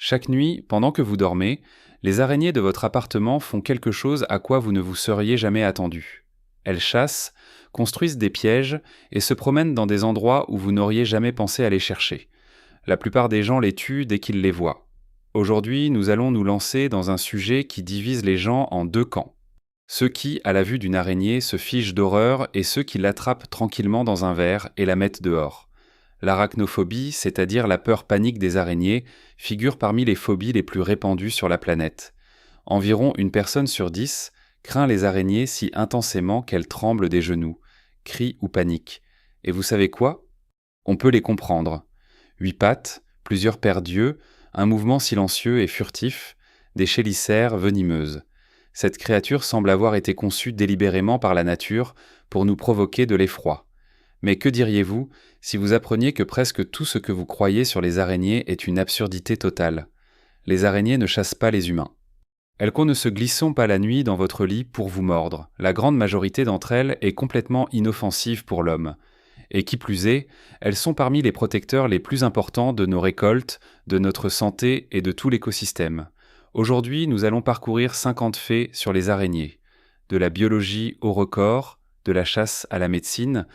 Chaque nuit, pendant que vous dormez, les araignées de votre appartement font quelque chose à quoi vous ne vous seriez jamais attendu. Elles chassent, construisent des pièges et se promènent dans des endroits où vous n'auriez jamais pensé à les chercher. La plupart des gens les tuent dès qu'ils les voient. Aujourd'hui, nous allons nous lancer dans un sujet qui divise les gens en deux camps. Ceux qui, à la vue d'une araignée, se figent d'horreur et ceux qui l'attrapent tranquillement dans un verre et la mettent dehors. L'arachnophobie, c'est-à-dire la peur panique des araignées, figure parmi les phobies les plus répandues sur la planète. Environ une personne sur 10 craint les araignées si intensément qu'elle tremble des genoux, crie ou panique. Et vous savez quoi ? On peut les comprendre. 8 pattes, plusieurs paires d'yeux, un mouvement silencieux et furtif, des chélicères venimeuses. Cette créature semble avoir été conçue délibérément par la nature pour nous provoquer de l'effroi. Mais que diriez-vous si vous appreniez que presque tout ce que vous croyez sur les araignées est une absurdité totale ? Les araignées ne chassent pas les humains. Elles ne se glissent pas la nuit dans votre lit pour vous mordre. La grande majorité d'entre elles est complètement inoffensive pour l'homme. Et qui plus est, elles sont parmi les protecteurs les plus importants de nos récoltes, de notre santé et de tout l'écosystème. Aujourd'hui, nous allons parcourir 50 faits sur les araignées. De la biologie au record, de la chasse à la médecine.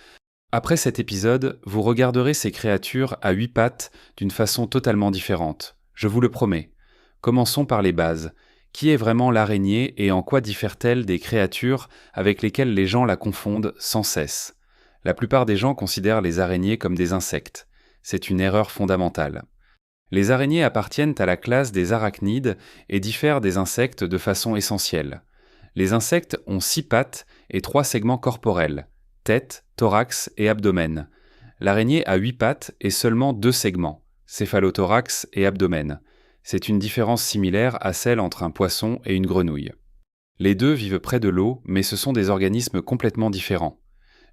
Après cet épisode, vous regarderez ces créatures à 8 pattes d'une façon totalement différente. Je vous le promets. Commençons par les bases. Qui est vraiment l'araignée et en quoi diffère-t-elle des créatures avec lesquelles les gens la confondent sans cesse ? La plupart des gens considèrent les araignées comme des insectes. C'est une erreur fondamentale. Les araignées appartiennent à la classe des arachnides et diffèrent des insectes de façon essentielle. Les insectes ont 6 pattes et 3 segments corporels, tête, thorax et abdomen. L'araignée a 8 pattes et seulement 2 segments, céphalothorax et abdomen. C'est une différence similaire à celle entre un poisson et une grenouille. Les deux vivent près de l'eau, mais ce sont des organismes complètement différents.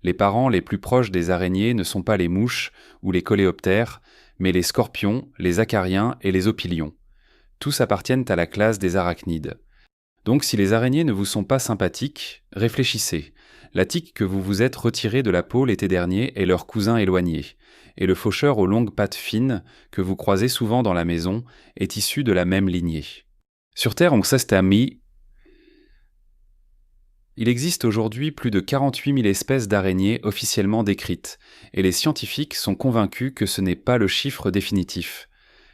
Les parents les plus proches des araignées ne sont pas les mouches ou les coléoptères, mais les scorpions, les acariens et les opilions. Tous appartiennent à la classe des arachnides. Donc si les araignées ne vous sont pas sympathiques, réfléchissez. La tique que vous vous êtes retirée de la peau l'été dernier est leur cousin éloigné, et le faucheur aux longues pattes fines, que vous croisez souvent dans la maison, est issu de la même lignée. Sur Terre, il existe aujourd'hui plus de 48 000 espèces d'araignées officiellement décrites, et les scientifiques sont convaincus que ce n'est pas le chiffre définitif.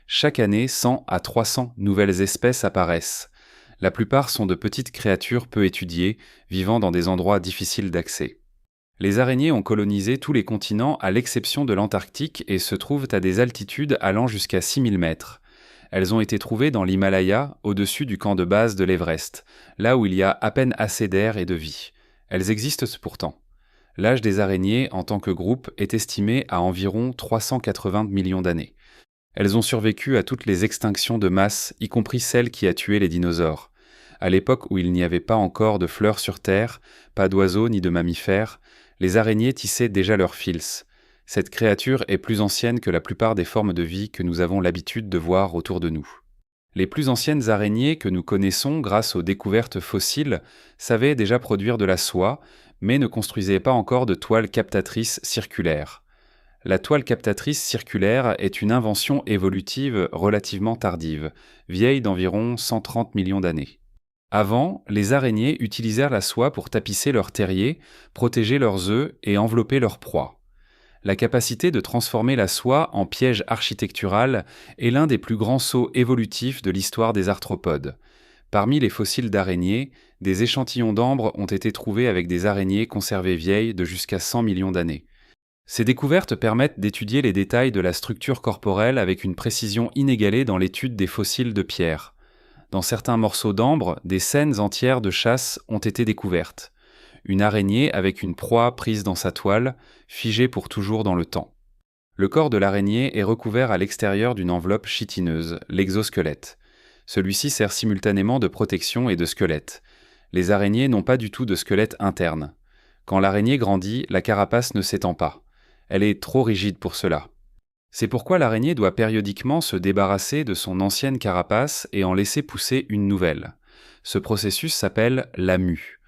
Chaque année, 100 à 300 nouvelles espèces apparaissent. La plupart sont de petites créatures peu étudiées, vivant dans des endroits difficiles d'accès. Les araignées ont colonisé tous les continents à l'exception de l'Antarctique et se trouvent à des altitudes allant jusqu'à 6000 mètres. Elles ont été trouvées dans l'Himalaya, au-dessus du camp de base de l'Everest, là où il y a à peine assez d'air et de vie. Elles existent pourtant. L'âge des araignées, en tant que groupe, est estimé à environ 380 millions d'années. Elles ont survécu à toutes les extinctions de masse, y compris celle qui a tué les dinosaures. À l'époque où il n'y avait pas encore de fleurs sur Terre, pas d'oiseaux ni de mammifères, les araignées tissaient déjà leurs fils. Cette créature est plus ancienne que la plupart des formes de vie que nous avons l'habitude de voir autour de nous. Les plus anciennes araignées que nous connaissons grâce aux découvertes fossiles savaient déjà produire de la soie, mais ne construisaient pas encore de toile captatrice circulaire. La toile captatrice circulaire est une invention évolutive relativement tardive, vieille d'environ 130 millions d'années. Avant, les araignées utilisèrent la soie pour tapisser leurs terriers, protéger leurs œufs et envelopper leurs proies. La capacité de transformer la soie en piège architectural est l'un des plus grands sauts évolutifs de l'histoire des arthropodes. Parmi les fossiles d'araignées, des échantillons d'ambre ont été trouvés avec des araignées conservées vieilles de jusqu'à 100 millions d'années. Ces découvertes permettent d'étudier les détails de la structure corporelle avec une précision inégalée dans l'étude des fossiles de pierre. Dans certains morceaux d'ambre, des scènes entières de chasse ont été découvertes. Une araignée avec une proie prise dans sa toile, figée pour toujours dans le temps. Le corps de l'araignée est recouvert à l'extérieur d'une enveloppe chitineuse, l'exosquelette. Celui-ci sert simultanément de protection et de squelette. Les araignées n'ont pas du tout de squelette interne. Quand l'araignée grandit, la carapace ne s'étend pas. Elle est trop rigide pour cela. C'est pourquoi l'araignée doit périodiquement se débarrasser de son ancienne carapace et en laisser pousser une nouvelle. Ce processus s'appelle la mue.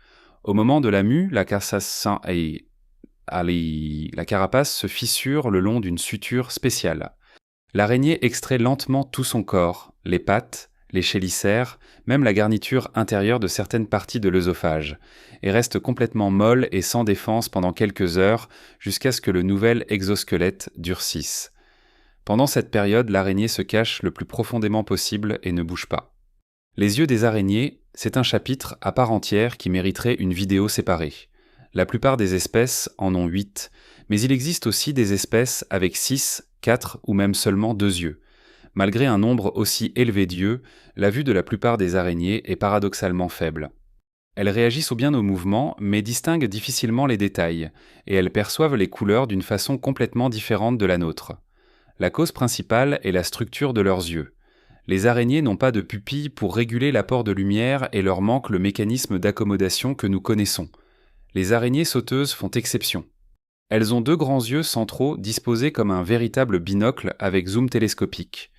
Au moment de la mue, la carapace se fissure le long d'une suture spéciale. L'araignée extrait lentement tout son corps, les pattes, les chélicères, même la garniture intérieure de certaines parties de l'œsophage, et reste complètement molle et sans défense pendant quelques heures jusqu'à ce que le nouvel exosquelette durcisse. Pendant cette période, l'araignée se cache le plus profondément possible et ne bouge pas. Les yeux des araignées, c'est un chapitre à part entière qui mériterait une vidéo séparée. La plupart des espèces en ont 8, mais il existe aussi des espèces avec 6, 4 ou même seulement 2 yeux. Malgré un nombre aussi élevé d'yeux, la vue de la plupart des araignées est paradoxalement faible. Elles réagissent bien aux mouvements, mais distinguent difficilement les détails, et elles perçoivent les couleurs d'une façon complètement différente de la nôtre. La cause principale est la structure de leurs yeux. Les araignées n'ont pas de pupilles pour réguler l'apport de lumière et leur manque le mécanisme d'accommodation que nous connaissons. Les araignées sauteuses font exception. Elles ont 2 grands yeux centraux disposés comme un véritable binocle avec zoom télescopique.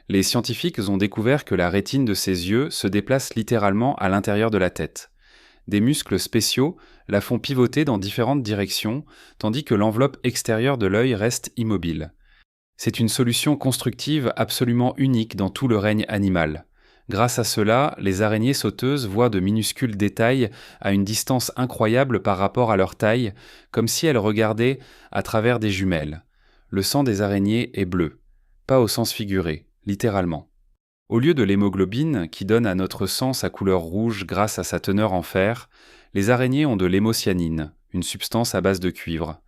Les scientifiques ont découvert que la rétine de ces yeux se déplace littéralement à l'intérieur de la tête. Des muscles spéciaux la font pivoter dans différentes directions, tandis que l'enveloppe extérieure de l'œil reste immobile. C'est une solution constructive absolument unique dans tout le règne animal. Grâce à cela, les araignées sauteuses voient de minuscules détails à une distance incroyable par rapport à leur taille, comme si elles regardaient à travers des jumelles. Le sang des araignées est bleu, pas au sens figuré, littéralement. Au lieu de l'hémoglobine, qui donne à notre sang sa couleur rouge grâce à sa teneur en fer, les araignées ont de l'hémocyanine, une substance à base de cuivre.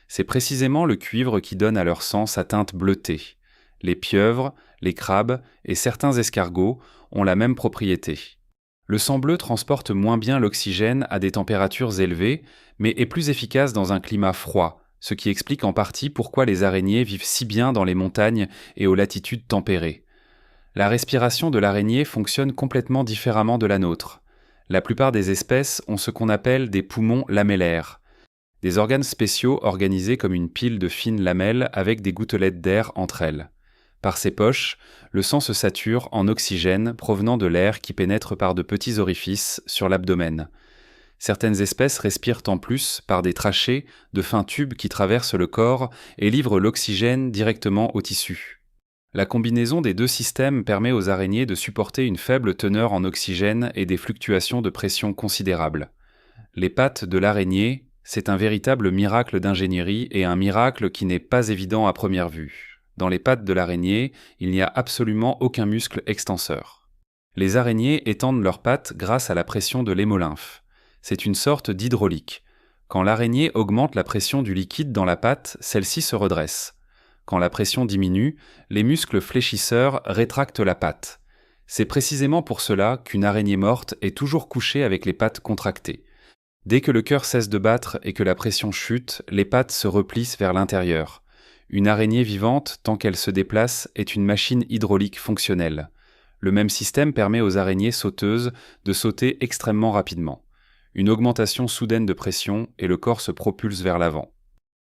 C'est précisément le cuivre qui donne à leur sang sa teinte bleutée. Les pieuvres, les crabes et certains escargots ont la même propriété. Le sang bleu transporte moins bien l'oxygène à des températures élevées, mais est plus efficace dans un climat froid, ce qui explique en partie pourquoi les araignées vivent si bien dans les montagnes et aux latitudes tempérées. La respiration de l'araignée fonctionne complètement différemment de la nôtre. La plupart des espèces ont ce qu'on appelle des poumons lamellaires, des organes spéciaux organisés comme une pile de fines lamelles avec des gouttelettes d'air entre elles. Par ces poches, le sang se sature en oxygène provenant de l'air qui pénètre par de petits orifices sur l'abdomen. Certaines espèces respirent en plus par des trachées de fins tubes qui traversent le corps et livrent l'oxygène directement au tissu. La combinaison des 2 systèmes permet aux araignées de supporter une faible teneur en oxygène et des fluctuations de pression considérables. Les pattes de l'araignée, c'est un véritable miracle d'ingénierie et un miracle qui n'est pas évident à première vue. Dans les pattes de l'araignée, il n'y a absolument aucun muscle extenseur. Les araignées étendent leurs pattes grâce à la pression de l'hémolymphe. C'est une sorte d'hydraulique. Quand l'araignée augmente la pression du liquide dans la patte, celle-ci se redresse. Quand la pression diminue, les muscles fléchisseurs rétractent la patte. C'est précisément pour cela qu'une araignée morte est toujours couchée avec les pattes contractées. Dès que le cœur cesse de battre et que la pression chute, les pattes se replissent vers l'intérieur. Une araignée vivante, tant qu'elle se déplace, est une machine hydraulique fonctionnelle. Le même système permet aux araignées sauteuses de sauter extrêmement rapidement. Une augmentation soudaine de pression et le corps se propulse vers l'avant.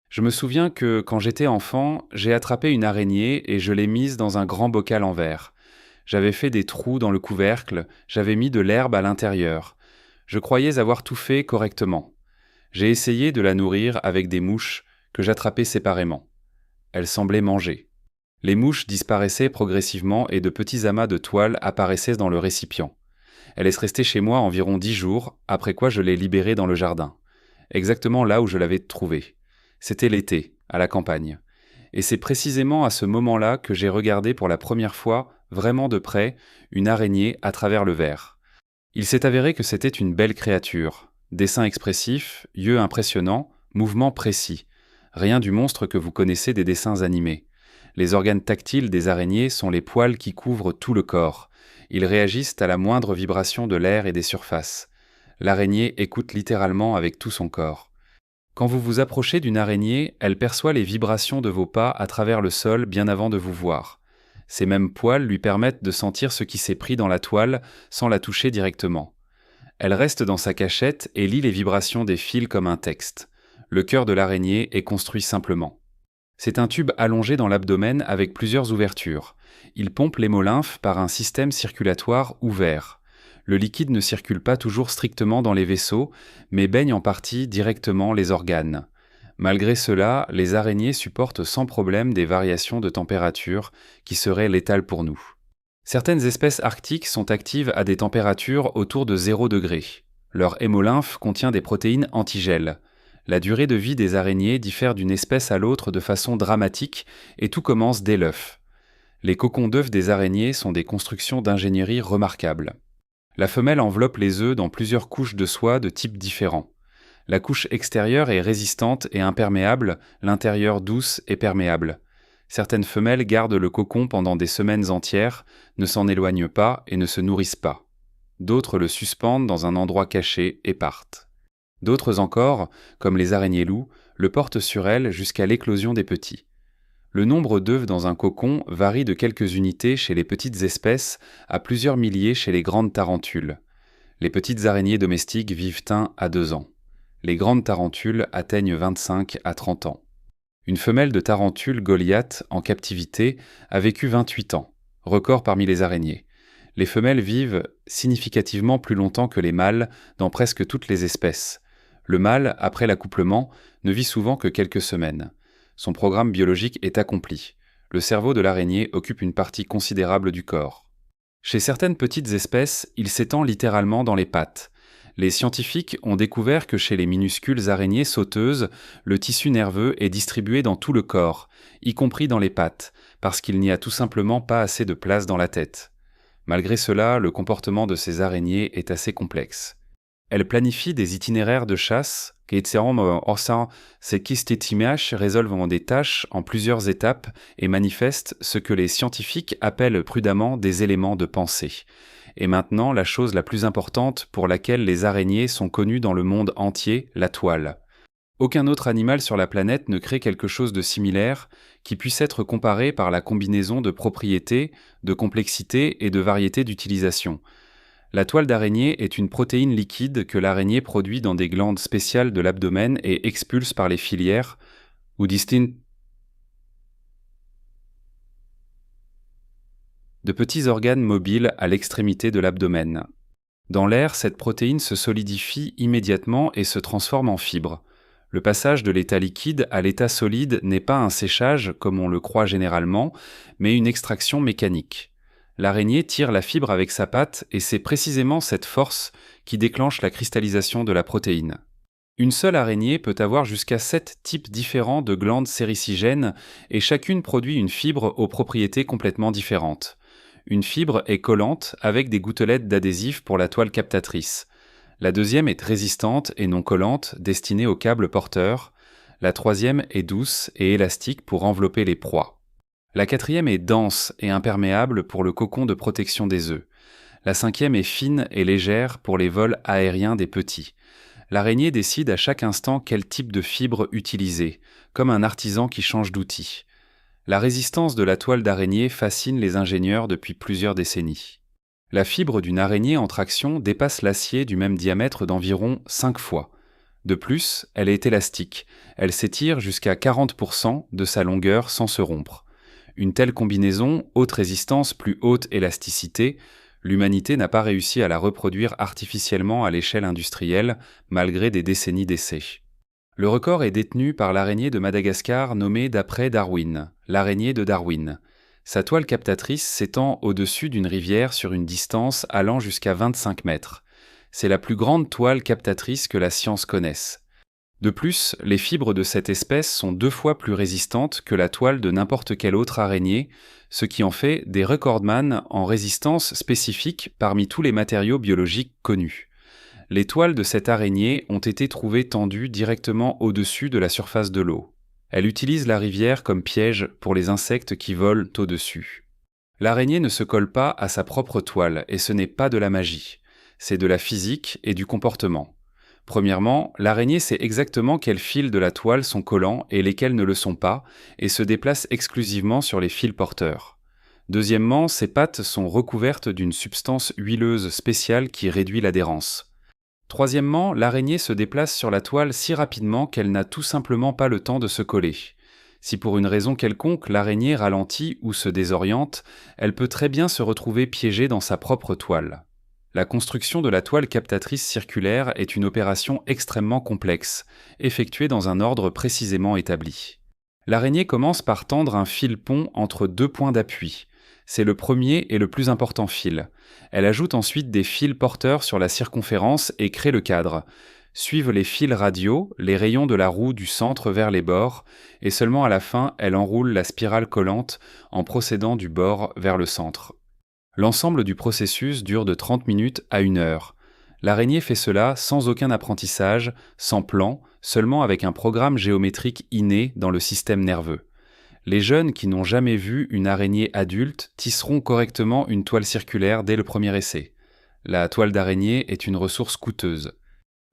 Je me souviens que, quand j'étais enfant, j'ai attrapé une araignée et je l'ai mise dans un grand bocal en verre. J'avais fait des trous dans le couvercle, j'avais mis de l'herbe à l'intérieur. Je croyais avoir tout fait correctement. J'ai essayé de la nourrir avec des mouches que j'attrapais séparément. Elle semblait manger. Les mouches disparaissaient progressivement et de petits amas de toile apparaissaient dans le récipient. Elle est restée chez moi environ 10 jours, après quoi je l'ai libérée dans le jardin. Exactement là où je l'avais trouvée. C'était l'été, à la campagne. Et c'est précisément à ce moment-là que j'ai regardé pour la première fois, vraiment de près, une araignée à travers le verre. Il s'est avéré que c'était une belle créature. Dessin expressif, yeux impressionnants, mouvements précis. Rien du monstre que vous connaissez des dessins animés. Les organes tactiles des araignées sont les poils qui couvrent tout le corps. Ils réagissent à la moindre vibration de l'air et des surfaces. L'araignée écoute littéralement avec tout son corps. Quand vous vous approchez d'une araignée, elle perçoit les vibrations de vos pas à travers le sol bien avant de vous voir. Ces mêmes poils lui permettent de sentir ce qui s'est pris dans la toile sans la toucher directement. Elle reste dans sa cachette et lit les vibrations des fils comme un texte. Le cœur de l'araignée est construit simplement. C'est un tube allongé dans l'abdomen avec plusieurs ouvertures. Il pompe l'hémolymphe par un système circulatoire ouvert. Le liquide ne circule pas toujours strictement dans les vaisseaux, mais baigne en partie directement les organes. Malgré cela, les araignées supportent sans problème des variations de température qui seraient létales pour nous. Certaines espèces arctiques sont actives à des températures autour de 0 degré. Leur hémolymphe contient des protéines antigel. La durée de vie des araignées diffère d'une espèce à l'autre de façon dramatique et tout commence dès l'œuf. Les cocons d'œufs des araignées sont des constructions d'ingénierie remarquables. La femelle enveloppe les œufs dans plusieurs couches de soie de types différents. La couche extérieure est résistante et imperméable, l'intérieur douce et perméable. Certaines femelles gardent le cocon pendant des semaines entières, ne s'en éloignent pas et ne se nourrissent pas. D'autres le suspendent dans un endroit caché et partent. D'autres encore, comme les araignées loups, le portent sur elles jusqu'à l'éclosion des petits. Le nombre d'œufs dans un cocon varie de quelques unités chez les petites espèces à plusieurs milliers chez les grandes tarentules. Les petites araignées domestiques vivent 1 à 2 ans. Les grandes tarentules atteignent 25 à 30 ans. Une femelle de tarentule Goliath en captivité a vécu 28 ans, record parmi les araignées. Les femelles vivent significativement plus longtemps que les mâles dans presque toutes les espèces. Le mâle, après l'accouplement, ne vit souvent que quelques semaines. Son programme biologique est accompli. Le cerveau de l'araignée occupe une partie considérable du corps. Chez certaines petites espèces, il s'étend littéralement dans les pattes. Les scientifiques ont découvert que chez les minuscules araignées sauteuses, le tissu nerveux est distribué dans tout le corps, y compris dans les pattes, parce qu'il n'y a tout simplement pas assez de place dans la tête. Malgré cela, le comportement de ces araignées est assez complexe. Elles planifient des itinéraires de chasse, résolvent des tâches en plusieurs étapes et manifestent ce que les scientifiques appellent prudemment des éléments de pensée. Et maintenant, la chose la plus importante pour laquelle les araignées sont connues dans le monde entier, la toile. Aucun autre animal sur la planète ne crée quelque chose de similaire qui puisse être comparé par la combinaison de propriétés, de complexité et de variété d'utilisation. La toile d'araignée est une protéine liquide que l'araignée produit dans des glandes spéciales de l'abdomen et expulse par les filières ou distinctes de petits organes mobiles à l'extrémité de l'abdomen. Dans l'air, cette protéine se solidifie immédiatement et se transforme en fibres. Le passage de l'état liquide à l'état solide n'est pas un séchage comme on le croit généralement, mais une extraction mécanique. L'araignée tire la fibre avec sa patte et c'est précisément cette force qui déclenche la cristallisation de la protéine. Une seule araignée peut avoir jusqu'à 7 types différents de glandes séricigènes et chacune produit une fibre aux propriétés complètement différentes. Une fibre est collante avec des gouttelettes d'adhésif pour la toile captatrice. La deuxième est résistante et non collante, destinée aux câbles porteurs. La troisième est douce et élastique pour envelopper les proies. La quatrième est dense et imperméable pour le cocon de protection des œufs. La cinquième est fine et légère pour les vols aériens des petits. L'araignée décide à chaque instant quel type de fibre utiliser, comme un artisan qui change d'outil. La résistance de la toile d'araignée fascine les ingénieurs depuis plusieurs décennies. La fibre d'une araignée en traction dépasse l'acier du même diamètre d'environ 5 fois. De plus, elle est élastique. Elle s'étire jusqu'à 40% de sa longueur sans se rompre. Une telle combinaison, haute résistance plus haute élasticité, l'humanité n'a pas réussi à la reproduire artificiellement à l'échelle industrielle, malgré des décennies d'essais. Le record est détenu par l'araignée de Madagascar nommée d'après Darwin, l'araignée de Darwin. Sa toile captatrice s'étend au-dessus d'une rivière sur une distance allant jusqu'à 25 mètres. C'est la plus grande toile captatrice que la science connaisse. De plus, les fibres de cette espèce sont 2 fois plus résistantes que la toile de n'importe quelle autre araignée, ce qui en fait des recordman en résistance spécifique parmi tous les matériaux biologiques connus. Les toiles de cette araignée ont été trouvées tendues directement au-dessus de la surface de l'eau. Elle utilise la rivière comme piège pour les insectes qui volent au-dessus. L'araignée ne se colle pas à sa propre toile et ce n'est pas de la magie. C'est de la physique et du comportement. Premièrement, l'araignée sait exactement quels fils de la toile sont collants et lesquels ne le sont pas, et se déplace exclusivement sur les fils porteurs. Deuxièmement, ses pattes sont recouvertes d'une substance huileuse spéciale qui réduit l'adhérence. Troisièmement, l'araignée se déplace sur la toile si rapidement qu'elle n'a tout simplement pas le temps de se coller. Si pour une raison quelconque l'araignée ralentit ou se désoriente, elle peut très bien se retrouver piégée dans sa propre toile. La construction de la toile captatrice circulaire est une opération extrêmement complexe, effectuée dans un ordre précisément établi. L'araignée commence par tendre un fil-pont entre deux points d'appui. C'est le premier et le plus important fil. Elle ajoute ensuite des fils porteurs sur la circonférence et crée le cadre. Suivent les fils radiaux, les rayons de la roue du centre vers les bords, et seulement à la fin, elle enroule la spirale collante en procédant du bord vers le centre. L'ensemble du processus dure de 30 minutes à 1 heure. L'araignée fait cela sans aucun apprentissage, sans plan, seulement avec un programme géométrique inné dans le système nerveux. Les jeunes qui n'ont jamais vu une araignée adulte tisseront correctement une toile circulaire dès le premier essai. La toile d'araignée est une ressource coûteuse.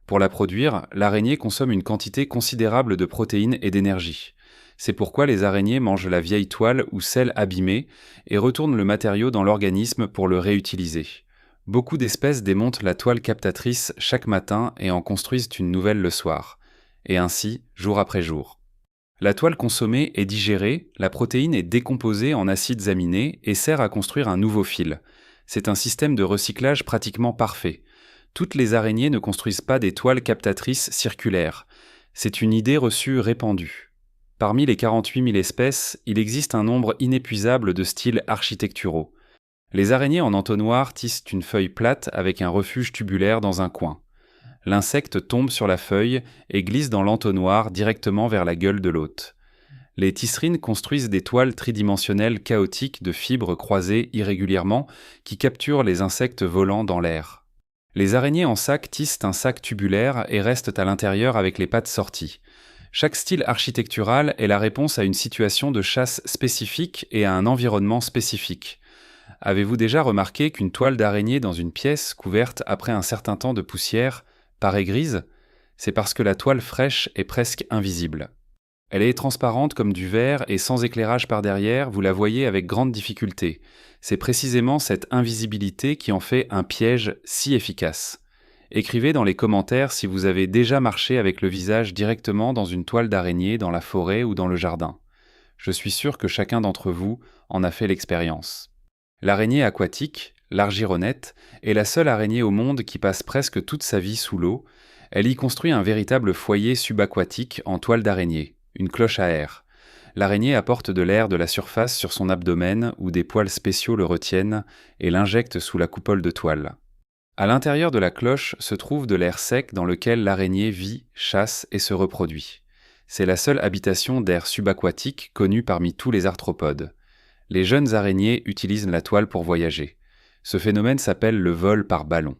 Pour la produire, l'araignée consomme une quantité considérable de protéines et d'énergie. C'est pourquoi les araignées mangent la vieille toile ou celle abîmée et retournent le matériau dans l'organisme pour le réutiliser. Beaucoup d'espèces démontent la toile captatrice chaque matin et en construisent une nouvelle le soir. Et ainsi, jour après jour. La toile consommée est digérée, la protéine est décomposée en acides aminés et sert à construire un nouveau fil. C'est un système de recyclage pratiquement parfait. Toutes les araignées ne construisent pas des toiles captatrices circulaires. C'est une idée reçue répandue. Parmi les 48 000 espèces, il existe un nombre inépuisable de styles architecturaux. Les araignées en entonnoir tissent une feuille plate avec un refuge tubulaire dans un coin. L'insecte tombe sur la feuille et glisse dans l'entonnoir directement vers la gueule de l'hôte. Les tisserines construisent des toiles tridimensionnelles chaotiques de fibres croisées irrégulièrement qui capturent les insectes volants dans l'air. Les araignées en sac tissent un sac tubulaire et restent à l'intérieur avec les pattes sorties. Chaque style architectural est la réponse à une situation de chasse spécifique et à un environnement spécifique. Avez-vous déjà remarqué qu'une toile d'araignée dans une pièce couverte après un certain temps de poussière paraît grise ? C'est parce que la toile fraîche est presque invisible. Elle est transparente comme du verre et sans éclairage par derrière, vous la voyez avec grande difficulté. C'est précisément cette invisibilité qui en fait un piège si efficace. Écrivez dans les commentaires si vous avez déjà marché avec le visage directement dans une toile d'araignée dans la forêt ou dans le jardin. Je suis sûr que chacun d'entre vous en a fait l'expérience. L'araignée aquatique, l'argironnette, est la seule araignée au monde qui passe presque toute sa vie sous l'eau. Elle y construit un véritable foyer subaquatique en toile d'araignée, une cloche à air. L'araignée apporte de l'air de la surface sur son abdomen où des poils spéciaux le retiennent et l'injecte sous la coupole de toile. À l'intérieur de la cloche se trouve de l'air sec dans lequel l'araignée vit, chasse et se reproduit. C'est la seule habitation d'air subaquatique connue parmi tous les arthropodes. Les jeunes araignées utilisent la toile pour voyager. Ce phénomène s'appelle le vol par ballon.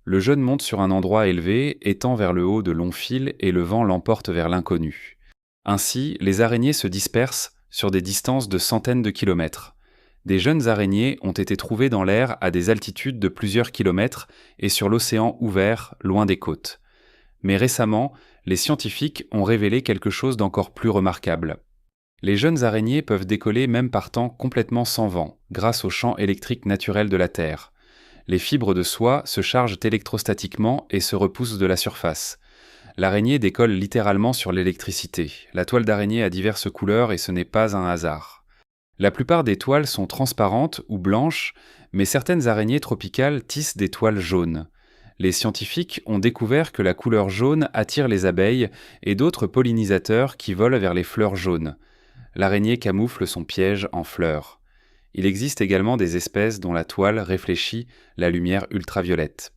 Le jeune monte sur un endroit élevé, étend vers le haut de longs fils et le vent l'emporte vers l'inconnu. Ainsi, les araignées se dispersent sur des distances de centaines de kilomètres. Des jeunes araignées ont été trouvées dans l'air à des altitudes de plusieurs kilomètres et sur l'océan ouvert, loin des côtes. Mais récemment, les scientifiques ont révélé quelque chose d'encore plus remarquable. Les jeunes araignées peuvent décoller même par temps complètement sans vent, grâce au champ électrique naturel de la Terre. Les fibres de soie se chargent électrostatiquement et se repoussent de la surface. L'araignée décolle littéralement sur l'électricité. La toile d'araignée a diverses couleurs et ce n'est pas un hasard. La plupart des toiles sont transparentes ou blanches, mais certaines araignées tropicales tissent des toiles jaunes. Les scientifiques ont découvert que la couleur jaune attire les abeilles et d'autres pollinisateurs qui volent vers les fleurs jaunes. L'araignée camoufle son piège en fleurs. Il existe également des espèces dont la toile réfléchit la lumière ultraviolette.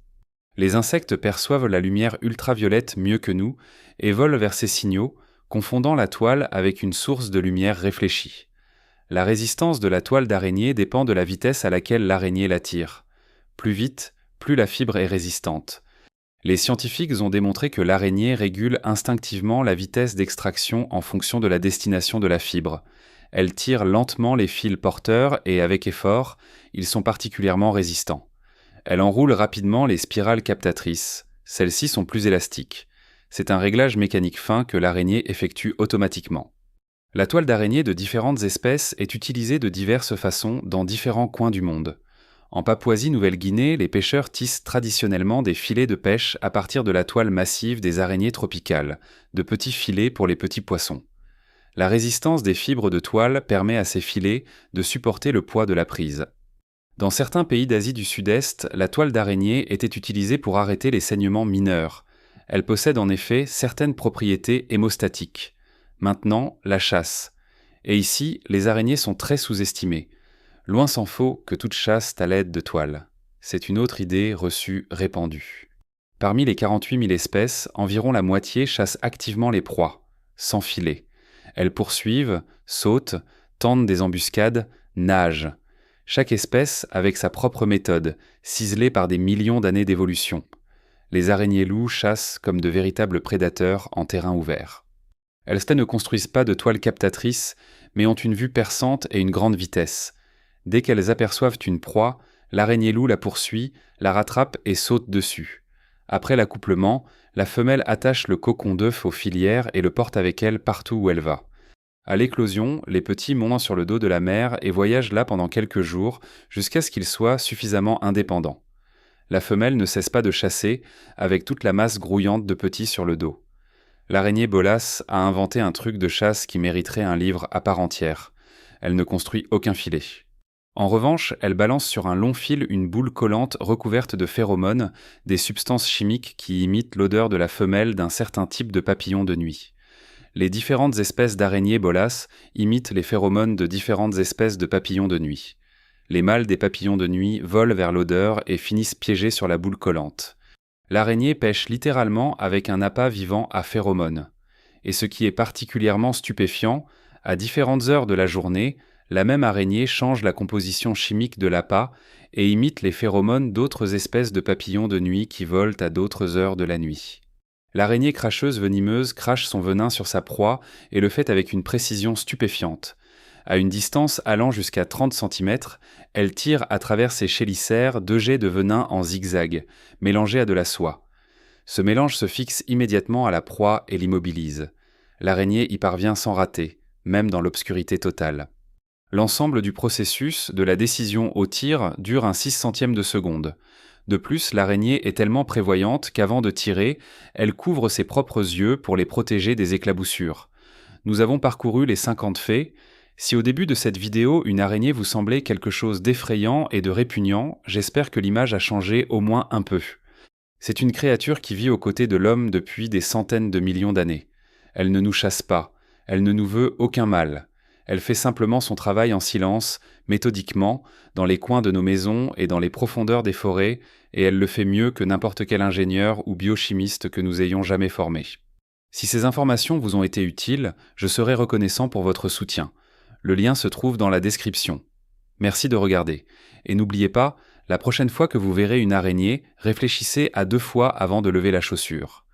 Les insectes perçoivent la lumière ultraviolette mieux que nous et volent vers ces signaux, confondant la toile avec une source de lumière réfléchie. La résistance de la toile d'araignée dépend de la vitesse à laquelle l'araignée la tire. Plus vite, plus la fibre est résistante. Les scientifiques ont démontré que l'araignée régule instinctivement la vitesse d'extraction en fonction de la destination de la fibre. Elle tire lentement les fils porteurs et avec effort, ils sont particulièrement résistants. Elle enroule rapidement les spirales captatrices. Celles-ci sont plus élastiques. C'est un réglage mécanique fin que l'araignée effectue automatiquement. La toile d'araignée de différentes espèces est utilisée de diverses façons dans différents coins du monde. En Papouasie-Nouvelle-Guinée, les pêcheurs tissent traditionnellement des filets de pêche à partir de la toile massive des araignées tropicales, de petits filets pour les petits poissons. La résistance des fibres de toile permet à ces filets de supporter le poids de la prise. Dans certains pays d'Asie du Sud-Est, la toile d'araignée était utilisée pour arrêter les saignements mineurs. Elle possède en effet certaines propriétés hémostatiques. Maintenant, la chasse. Et ici, les araignées sont très sous-estimées. Loin s'en faut que toute chasse à l'aide de toiles. C'est une autre idée reçue répandue. Parmi les 48 000 espèces, environ la moitié chassent activement les proies, sans filet. Elles poursuivent, sautent, tendent des embuscades, nagent. Chaque espèce avec sa propre méthode, ciselée par des millions d'années d'évolution. Les araignées-loups chassent comme de véritables prédateurs en terrain ouvert. Elles ne construisent pas de toiles captatrices, mais ont une vue perçante et une grande vitesse. Dès qu'elles aperçoivent une proie, l'araignée-loup la poursuit, la rattrape et saute dessus. Après l'accouplement, la femelle attache le cocon d'œuf aux filières et le porte avec elle partout où elle va. À l'éclosion, les petits montent sur le dos de la mère et voyagent là pendant quelques jours jusqu'à ce qu'ils soient suffisamment indépendants. La femelle ne cesse pas de chasser, avec toute la masse grouillante de petits sur le dos. L'araignée Bolas a inventé un truc de chasse qui mériterait un livre à part entière. Elle ne construit aucun filet. En revanche, elle balance sur un long fil une boule collante recouverte de phéromones, des substances chimiques qui imitent l'odeur de la femelle d'un certain type de papillon de nuit. Les différentes espèces d'araignées Bolas imitent les phéromones de différentes espèces de papillons de nuit. Les mâles des papillons de nuit volent vers l'odeur et finissent piégés sur la boule collante. L'araignée pêche littéralement avec un appât vivant à phéromones. Et ce qui est particulièrement stupéfiant, à différentes heures de la journée, la même araignée change la composition chimique de l'appât et imite les phéromones d'autres espèces de papillons de nuit qui volent à d'autres heures de la nuit. L'araignée cracheuse venimeuse crache son venin sur sa proie et le fait avec une précision stupéfiante. À une distance allant jusqu'à 30 cm, elle tire à travers ses chélicères 2 jets de venin en zigzag, mélangés à de la soie. Ce mélange se fixe immédiatement à la proie et l'immobilise. L'araignée y parvient sans rater, même dans l'obscurité totale. L'ensemble du processus, de la décision au tir, dure un 6/100 de seconde. De plus, l'araignée est tellement prévoyante qu'avant de tirer, elle couvre ses propres yeux pour les protéger des éclaboussures. Nous avons parcouru les 50 faits. Si au début de cette vidéo, une araignée vous semblait quelque chose d'effrayant et de répugnant, j'espère que l'image a changé au moins un peu. C'est une créature qui vit aux côtés de l'homme depuis des centaines de millions d'années. Elle ne nous chasse pas, elle ne nous veut aucun mal. Elle fait simplement son travail en silence, méthodiquement, dans les coins de nos maisons et dans les profondeurs des forêts, et elle le fait mieux que n'importe quel ingénieur ou biochimiste que nous ayons jamais formé. Si ces informations vous ont été utiles, je serai reconnaissant pour votre soutien. Le lien se trouve dans la description. Merci de regarder. Et n'oubliez pas, la prochaine fois que vous verrez une araignée, réfléchissez à 2 fois avant de lever la chaussure.